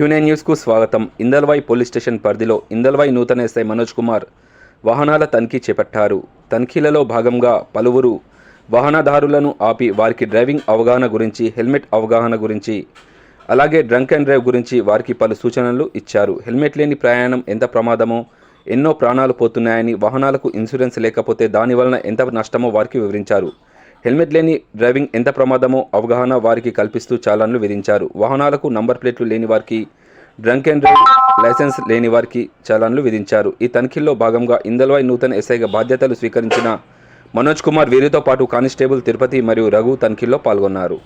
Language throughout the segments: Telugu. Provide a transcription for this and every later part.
Q9 న్యూస్కు స్వాగతం. ఇందల్వాయి పోలీస్ స్టేషన్ పరిధిలో ఇందల్వాయి నూతన ఎస్ఐ మనోజ్ కుమార్ వాహనాల తనిఖీ చేపట్టారు. తనిఖీలలో భాగంగా పలువురు వాహనదారులను ఆపి వారికి డ్రైవింగ్ అవగాహన గురించి, హెల్మెట్ అవగాహన గురించి, అలాగే డ్రంక్ అండ్ డ్రైవ్ గురించి వారికి పలు సూచనలు ఇచ్చారు. హెల్మెట్ లేని ప్రయాణం ఎంత ప్రమాదమో, ఎన్నో ప్రాణాలు పోతున్నాయని, వాహనాలకు ఇన్సూరెన్స్ లేకపోతే దానివలన ఎంత నష్టమో వారికి వివరించారు. హెల్మెట్ లేని డ్రైవింగ్ ఎంత ప్రమాదమో అవగాహన వారికి కల్పిస్తూ చాలాన్లు విధించారు. వాహనాలకు నంబర్ ప్లేట్లు లేని వారికి, డ్రంక్ అండ్ డ్రైవ్ లైసెన్స్ లేని వారికి చాలాన్లు విధించారు. ఈ తనిఖీల్లో భాగంగా ఇందల్వాయి నూతన ఎస్ఐగా బాధ్యతలు స్వీకరించిన మనోజ్ కుమార్ వీరితో పాటు కానిస్టేబుల్ తిరుపతి మరియు రఘు తనిఖీల్లో పాల్గొన్నారు.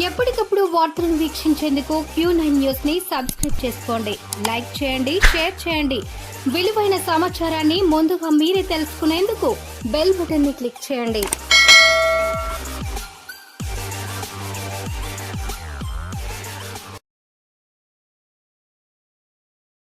ఎప్పటికప్పుడు వార్తలను వీక్షించేందుకు Q9 న్యూస్ ని సబ్స్క్రైబ్ చేసుకోండి, లైక్ చేయండి, షేర్ చేయండి. విలువైన సమాచారాన్ని ముందుగా మీరే తెలుసుకునేందుకు బెల్ బటన్ ని క్లిక్ చేయండి.